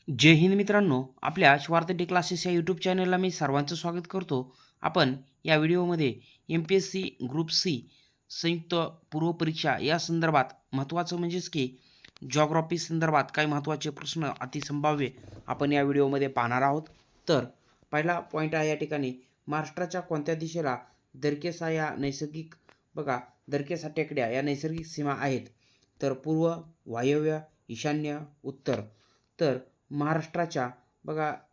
जय हिंद मित्रांनो, आपल्या स्वार्थ डे क्लासेस या यूट्यूब चॅनलला मी सर्वांचं स्वागत करतो. आपण या व्हिडिओमध्ये MPSC ग्रुप सी संयुक्त पूर्वपरीक्षा या संदर्भात महत्त्वाचं म्हणजेच की जॉग्राफी संदर्भात काही महत्त्वाचे प्रश्न अतिसंभाव्य आपण या व्हिडिओमध्ये पाहणार आहोत. तर पहिला पॉईंट आहे या ठिकाणी, महाराष्ट्राच्या कोणत्या दिशेला दरकेसा या नैसर्गिक दरकेसा टेकड्या या नैसर्गिक सीमा आहेत? तर पूर्व, वायव्य, ईशान्य, उत्तर. तर महाराष्ट्राच्या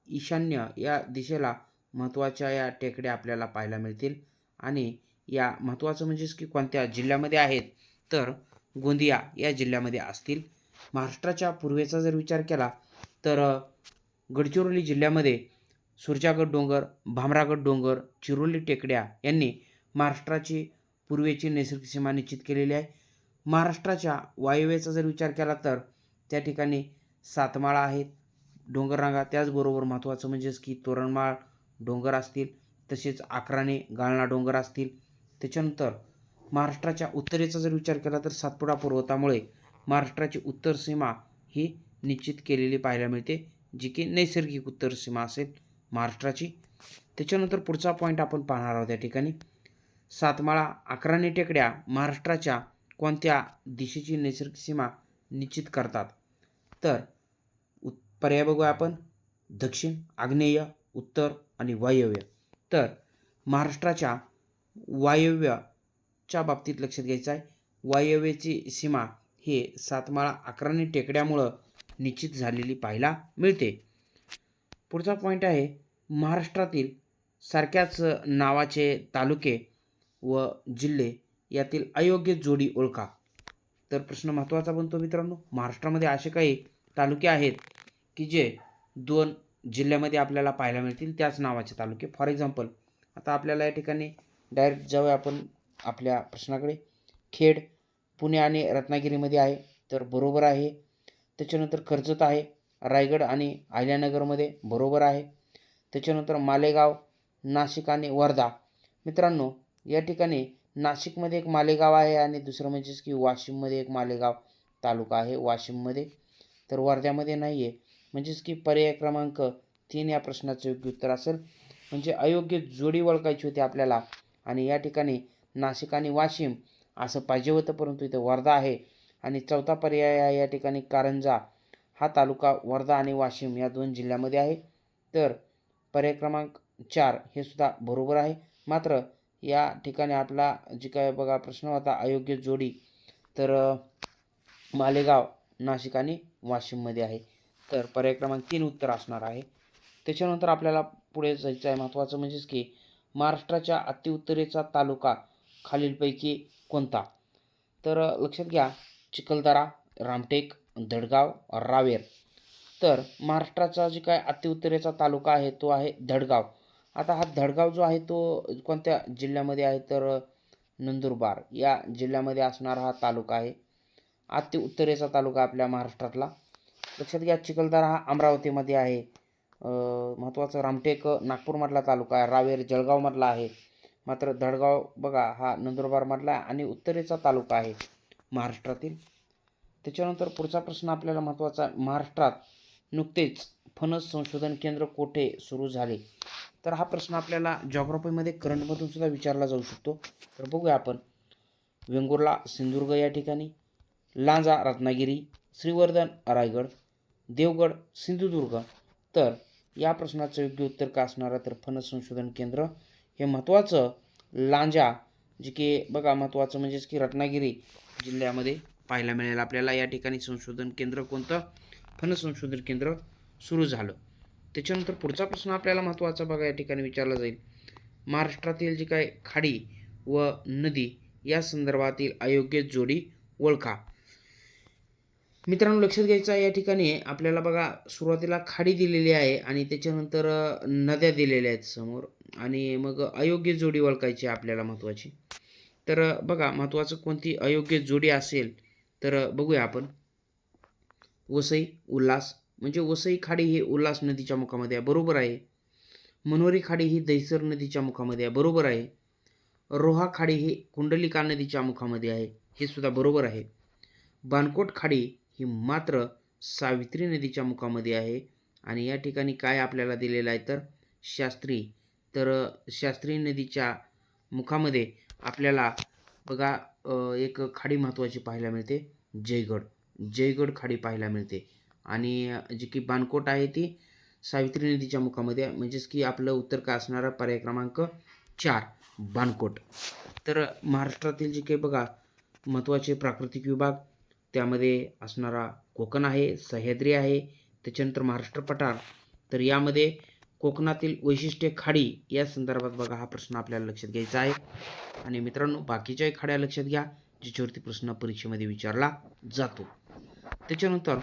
ईशान्य या दिशेला महत्त्वाच्या या टेकड्या आपल्याला पाहायला मिळतील आणि या महत्त्वाचं म्हणजेच की कोणत्या जिल्ह्यामध्ये आहेत? तर गोंदिया या जिल्ह्यामध्ये असतील. महाराष्ट्राच्या पूर्वेचा जर विचार केला तर गडचिरोली जिल्ह्यामध्ये सुरजागड डोंगर, भामरागड डोंगर, चिरोली टेकड्या यांनी महाराष्ट्राची पूर्वेची नैसर्गिक सीमा निश्चित केलेली आहे. महाराष्ट्राच्या वायव्येचा जर विचार केला तर त्या ठिकाणी सातमाळा आहेत, डोंगररांगा, त्याचबरोबर महत्त्वाचं म्हणजेच की तोरणमाळ डोंगर असतील, तसेच आकराने गाळणा डोंगर असतील. त्याच्यानंतर महाराष्ट्राच्या उत्तरेचा जर विचार केला तर सातपुडा पर्वतामुळे महाराष्ट्राची उत्तर सीमा ही निश्चित केलेली पाहायला मिळते, जी की नैसर्गिक उत्तर सीमा असेल महाराष्ट्राची. त्याच्यानंतर पुढचा पॉईंट आपण पाहणार आहोत या ठिकाणी, सातमाळा, आकराने टेकड्या महाराष्ट्राच्या कोणत्या दिशेची नैसर्गिक सीमा निश्चित करतात? तर पर्याय बघूया आपण, दक्षिण, आग्नेय, उत्तर आणि वायव्य. तर महाराष्ट्राच्या वायव्यच्या बाबतीत लक्षात घ्यायचं आहे, वायव्यची सीमा हे सातमाळा आकराने टेकड्यामुळं निश्चित झालेली पाहायला मिळते. पुढचा पॉईंट आहे, महाराष्ट्रातील सारख्याच नावाचे तालुके व जिल्हे यातील अयोग्य जोडी ओळखा. तर प्रश्न महत्त्वाचा बनतो मित्रांनो. महाराष्ट्रामध्ये असे काही तालुके आहेत की जे दोन जिल्ह्यामध्ये आपल्याला पाहायला मिळतील, त्याच नावाचे तालुके. फॉर एक्झाम्पल, आता आपल्याला या ठिकाणी डायरेक्ट जाऊया आपण आपल्या प्रश्नाकडे. खेड पुणे आणि रत्नागिरीमध्ये आहे, तर बरोबर आहे. त्याच्यानंतर कर्जत आहे रायगड आणि अहिल्यानगरमध्ये, बरोबर आहे. त्याच्यानंतर मालेगाव, नाशिक आणि वर्धा. मित्रांनो, या ठिकाणी नाशिकमध्ये एक मालेगाव आहे आणि दुसरं म्हणजेच की वाशिममध्ये एक मालेगाव तालुका आहे वाशिममध्ये, तर वर्ध्यामध्ये नाही आहे. म्हणजेच की पर्याय क्रमांक 3 या प्रश्नाचं योग्य उत्तर असेल. म्हणजे अयोग्य जोडी ओळखायची होती आपल्याला आणि या ठिकाणी नाशिक आणि वाशिम असं पाहिजे होतं, परंतु इथं वर्धा आहे. आणि चौथा पर्याय आहे या ठिकाणी कारंजा, हा तालुका वर्धा आणि वाशिम या दोन जिल्ह्यामध्ये आहे. तर पर्याय क्रमांक 4 हे सुद्धा बरोबर आहे. मात्र या ठिकाणी आपला जी काय प्रश्न होता अयोग्य जोडी, तर मालेगाव, नाशिक आणि वाशिममध्ये आहे. तर पर्याय क्रमांक 3 उत्तर असणार आहे. त्याच्यानंतर आपल्याला पुढे जायचं आहे, महत्त्वाचं म्हणजेच की महाराष्ट्राच्या अतिउत्तरेचा तालुका खालीलपैकी कोणता? तर लक्षात घ्या, चिखलदरा, रामटेक, दडगाव, रावेर. तर महाराष्ट्राचा जे काय अतिउत्तरेचा तालुका आहे तो आहे दडगाव. आता हा दडगाव जो आहे तो कोणत्या जिल्ह्यामध्ये आहे? तर नंदुरबार या जिल्ह्यामध्ये असणारा हा तालुका आहे, अतिउत्तरेचा तालुका आपल्या महाराष्ट्रातला. लक्षात घ्या, चिखलदरा हा अमरावतीमध्ये आहे. महत्त्वाचं, रामटेक नागपूरमधला तालुका आहे, रावेर जळगावमधला आहे. मात्र दडगाव हा नंदुरबारमधला आणि उत्तरेचा तालुका आहे महाराष्ट्रातील. त्याच्यानंतर पुढचा प्रश्न आपल्याला महत्त्वाचा, महाराष्ट्रात नुकतेच फणस संशोधन केंद्र कोठे सुरू झाले? तर हा प्रश्न आपल्याला जॉग्राफीमध्ये करंटमधून सुद्धा विचारला जाऊ शकतो. तर बघूया आपण, वेंगुर्ला सिंधुदुर्ग या ठिकाणी, लांजा रत्नागिरी, श्रीवर्धन रायगड, देवगड सिंधुदुर्ग. तर या प्रश्नाचं योग्य उत्तर काय असणार आहे? तर फणस संशोधन केंद्र हे महत्त्वाचं लांजा, जे की महत्त्वाचं म्हणजेच की रत्नागिरी जिल्ह्यामध्ये पाहायला मिळेल आपल्याला. या ठिकाणी संशोधन केंद्र कोणतं? फणस संशोधन केंद्र सुरू झालं. त्याच्यानंतर पुढचा प्रश्न आपल्याला महत्त्वाचा या ठिकाणी विचारला जाईल, महाराष्ट्रातील जी काय खाडी व नदी या संदर्भातील अयोग्य जोडी ओळखा. मित्रांनो, लक्षात घ्यायचं आहे, या ठिकाणी आपल्याला सुरुवातीला खाडी दिलेली आहे आणि त्याच्यानंतर नद्या दिलेल्या आहेत समोर आणि मग अयोग्य जोडी ओळखायची आपल्याला महत्त्वाची. तर महत्त्वाचं कोणती अयोग्य जोडी असेल तर बघूया आपण, वसई उल्हास, म्हणजे वसई खाडी ही उल्हास नदीच्या मुखामध्ये आहे, बरोबर आहे. मनोरी खाडी ही दहिसर नदीच्या मुखामध्ये आहे, बरोबर आहे. रोहा खाडी ही कुंडलिका नदीच्या मुखामध्ये आहे, हे सुद्धा बरोबर आहे. बाणकोट खाडी ही मात्र सावित्री नदीच्या मुखामध्ये आहे, आणि या ठिकाणी काय आपल्याला दिलेलं आहे तर शास्त्री. तर शास्त्री नदीच्या मुखामध्ये आपल्याला बघा एक खाडी महत्त्वाची पाहायला मिळते, जयगड खाडी पाहायला मिळते. आणि जी की बाणकोट आहे ती सावित्री नदीच्या मुखामध्ये आहे, म्हणजेच की आपलं उत्तर काय असणारा पर्याय क्रमांक 4 बाणकोट. तर महाराष्ट्रातील जे काही बघा महत्त्वाचे प्राकृतिक विभाग त्यामध्ये असणारा कोकण आहे, सह्याद्री आहे, त्याच्यानंतर महाराष्ट्र पठार. तर यामध्ये कोकणातील वैशिष्ट्ये खाडी या संदर्भात बघा हा प्रश्न आपल्याला लक्षात घ्यायचा आहे. आणि मित्रांनो बाकीच्याही खाड्या लक्षात घ्या ज्याच्यावरती प्रश्न परीक्षेमध्ये विचारला जातो. त्याच्यानंतर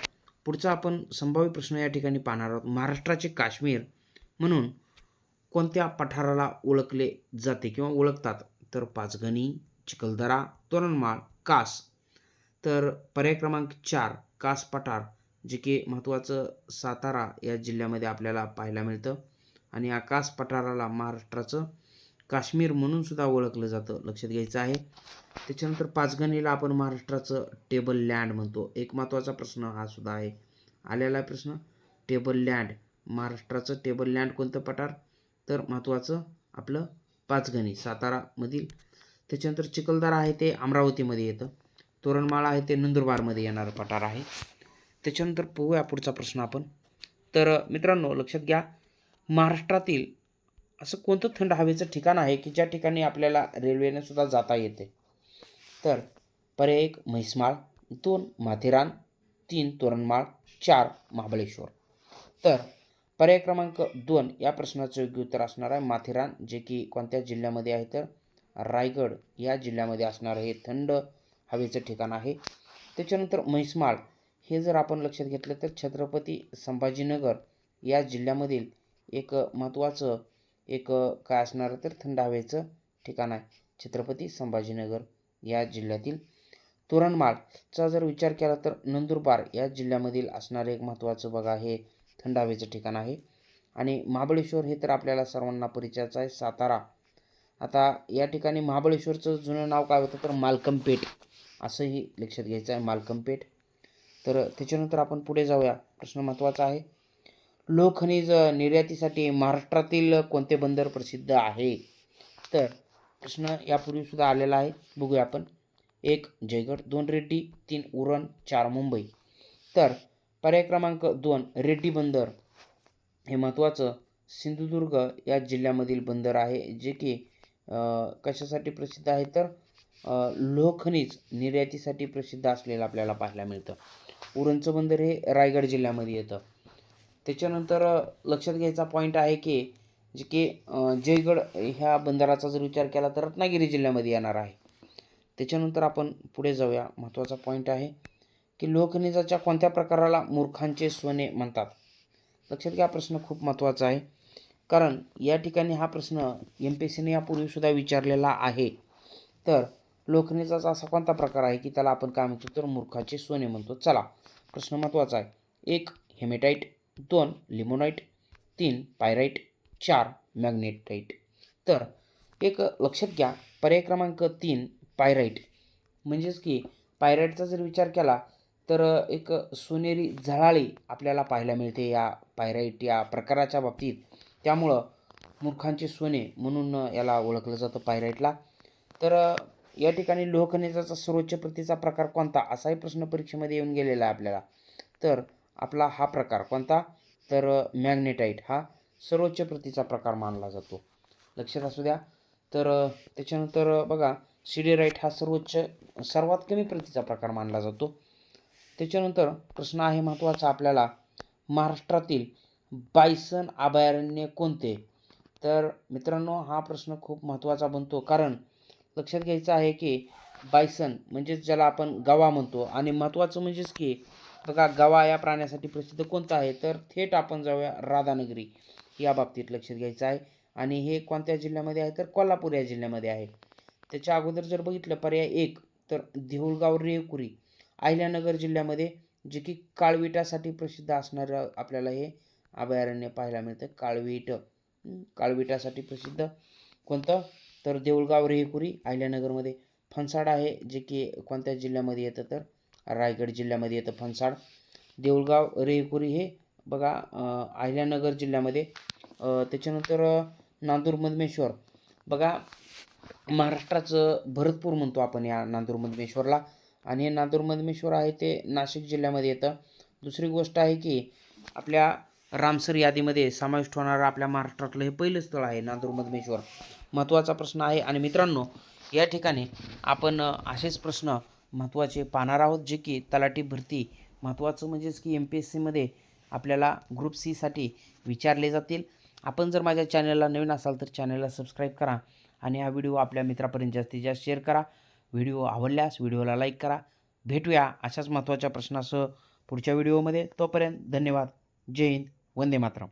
पुढचा आपण संभाव्य प्रश्न या ठिकाणी पाहणार आहोत. महाराष्ट्राचे काश्मीर म्हणून कोणत्या पठाराला ओळखले जाते किंवा ओळखतात तर पाचगणी, चिखलदरा, तोरणमाळ, कास. तर पर्याय क्रमांक 4 कास पठार जे की महत्त्वाचं सातारा या जिल्ह्यामध्ये आपल्याला पाहायला मिळतं. आणि या कास पठाराला महाराष्ट्राचं काश्मीर म्हणून सुद्धा ओळखलं जातं, लक्षात घ्यायचं आहे. त्याच्यानंतर पाचगणीला आपण महाराष्ट्राचं टेबल लँड म्हणतो. एक महत्त्वाचा प्रश्न हा सुद्धा आहे आलेला प्रश्न, टेबल लँड. महाराष्ट्राचं टेबल लँड कोणतं पठार तर महत्त्वाचं आपलं पाचगणी सातारामधील. त्याच्यानंतर चिखलदरा आहे ते अमरावतीमध्ये येतं. तोरणमाळ आहे ते नंदुरबारमध्ये येणारं पठार आहे. त्याच्यानंतर पाहूया पुढचा प्रश्न आपण. तर मित्रांनो लक्षात घ्या महाराष्ट्रातील असं कोणतं थंड हवेचं ठिकाण आहे की ज्या ठिकाणी आपल्याला रेल्वेने सुद्धा जाता येते. तर पर्याय 1 म्हैसमाळ, 2 माथेरान, 3 तोरणमाळ, 4 महाबळेश्वर. तर पर्याय क्रमांक 2 या प्रश्नाचं योग्य उत्तर असणार आहे माथेरान, जे की कोणत्या जिल्ह्यामध्ये आहे तर रायगड या जिल्ह्यामध्ये असणारं हे थंड हवेचं ठिकाण आहे. त्याच्यानंतर म्हैसमाळ हे जर आपण लक्षात घेतलं तर छत्रपती संभाजीनगर या जिल्ह्यामधील एक महत्त्वाचं एक काय असणार तर थंड हवेचं ठिकाण आहे, छत्रपती संभाजीनगर या जिल्ह्यातील. तोरणमाळचा जर विचार केला तर नंदुरबार या जिल्ह्यामधील असणारे एक महत्त्वाचं बघा हे थंड हवेचं ठिकाण आहे. आणि महाबळेश्वर हे तर आपल्याला सर्वांना परिचयाचं आहे, सातारा. आता या ठिकाणी महाबळेश्वरचं जुनं नाव काय होतं तर मालकमपेठ असंही लक्षात घ्यायचं आहे, मालकमपेठ. तर त्याच्यानंतर आपण पुढे जाऊया. प्रश्न महत्त्वाचा आहे, लोहखनिज निर्यातीसाठी महाराष्ट्रातील कोणते बंदर प्रसिद्ध आहे. तर प्रश्न यापूर्वी सुद्धा आलेला आहे, बघूया आपण. 1 जयगड, 2 रेड्डी, 3 उरण, 4 मुंबई. तर पर्याय क्रमांक 2 रेड्डी बंदर हे महत्त्वाचं सिंधुदुर्ग या जिल्ह्यामधील बंदर आहे, जे की कशासाठी प्रसिद्ध आहे तर लोहखनिज निर्यातीसाठी प्रसिद्ध असलेलं आपल्याला पाहायला मिळतं. उरणचं बंदर हे रायगड जिल्ह्यामध्ये येतं. त्याच्यानंतर लक्षात घ्यायचा पॉईंट आहे की जे की जयगड ह्या बंदराचा जर विचार केला तर रत्नागिरी जिल्ह्यामध्ये येणार आहे. त्याच्यानंतर आपण पुढे जाऊया. महत्त्वाचा पॉईंट आहे की लोहखनिजाच्या कोणत्या प्रकाराला मूर्खांचे सोने म्हणतात. लक्षात घ्या प्रश्न खूप महत्त्वाचा आहे, कारण या ठिकाणी हा प्रश्न MPSCने यापूर्वीसुद्धा विचारलेला आहे. तर लोहखनिजाचा असा कोणता प्रकार आहे की त्याला आपण काय म्हणतो तर मूर्खाचे सोने म्हणतो. चला प्रश्न महत्त्वाचा आहे. 1 हेमेटाईट, 2 लिमोनाईट, 3 पायराईट, 4 मॅग्नेटाईट. तर एक लक्षात घ्या पर्याय क्रमांक 3 पायराईट, म्हणजेच की पायराईटचा जर विचार केला तर एक सोनेरी झळाळी आपल्याला पाहायला मिळते या पायराईट या प्रकाराच्या बाबतीत. त्यामुळं मूर्खांचे सोने म्हणून याला ओळखलं जातं पायराईटला. तर या ठिकाणी लोहखनिजाचा सर्वोच्च प्रतीचा प्रकार कोणता असाही प्रश्न परीक्षेमध्ये येऊन गेलेला आहे आपल्याला. तर आपला हा प्रकार कोणता तर मॅग्नेटाईट हा सर्वोच्च प्रतीचा प्रकार मानला जातो, लक्षात असू द्या. तर त्याच्यानंतर बघा सिडेराईट हा सर्वात कमी प्रतीचा प्रकार मानला जातो. त्याच्यानंतर प्रश्न आहे महत्त्वाचा आपल्याला, महाराष्ट्रातील बायसन अभयारण्य कोणते. तर मित्रांनो हा प्रश्न खूप महत्त्वाचा बनतो, कारण लक्षात घ्यायचं आहे की बायसन म्हणजेच ज्याला आपण गवा म्हणतो, आणि महत्त्वाचं म्हणजेच की बघा गवा या प्राण्यासाठी प्रसिद्ध कोणता आहे तर थेट आपण जाऊया राधानगरी या बाबतीत लक्षात घ्यायचं आहे. आणि हे कोणत्या जिल्ह्यामध्ये आहे तर कोल्हापूर या जिल्ह्यामध्ये आहे. त्याच्या अगोदर जर बघितलं पर्याय 1 तर देऊळगाव रेवकुरी अहिल्यानगर जिल्ह्यामध्ये, जे की काळविटासाठी प्रसिद्ध असणारं आपल्याला हे अभयारण्य पाहायला मिळतं. काळविटासाठी प्रसिद्ध कोणतं तर देऊळगाव रेहकुरी अहिल्यानगरमध्ये. फणसाड आहे जे की कोणत्या जिल्ह्यामध्ये येतं तर रायगड जिल्ह्यामध्ये येतं फणसाड. देऊळगाव रेहकुरी हे बघा अहिल्यानगर जिल्ह्यामध्ये. त्याच्यानंतर नांदूर मधमेश्वर. बघा महाराष्ट्राचं भरतपूर म्हणतो आपण या नांदूर मधमेश्वरला, आणि हे नांदूर मधमेश्वर आहे ते नाशिक जिल्ह्यामध्ये येतं. दुसरी गोष्ट आहे की आपल्या रामसर यादीमध्ये समाविष्ट होणारं आपल्या महाराष्ट्रातलं हे पहिलं स्थळ आहे नांदूर मधमेश्वर. महत्त्वाचा प्रश्न आहे. आणि मित्रांनो, या ठिकाणी आपण असेच प्रश्न महत्त्वाचे पाहणार आहोत, जे की तलाठी भरती महत्त्वाचं म्हणजेच की MPSCमध्ये आपल्याला ग्रुप सीसाठी विचारले जातील. आपण जर माझ्या चॅनलला नवीन असाल तर चॅनलला सबस्क्राईब करा आणि हा व्हिडिओ आपल्या मित्रापर्यंत जास्तीत जास्त शेअर करा. व्हिडिओ आवडल्यास व्हिडिओला लाईक करा. भेटूया अशाच महत्त्वाच्या प्रश्नासह पुढच्या व्हिडिओमध्ये. तोपर्यंत धन्यवाद. जय हिंद. वंदे मातरम.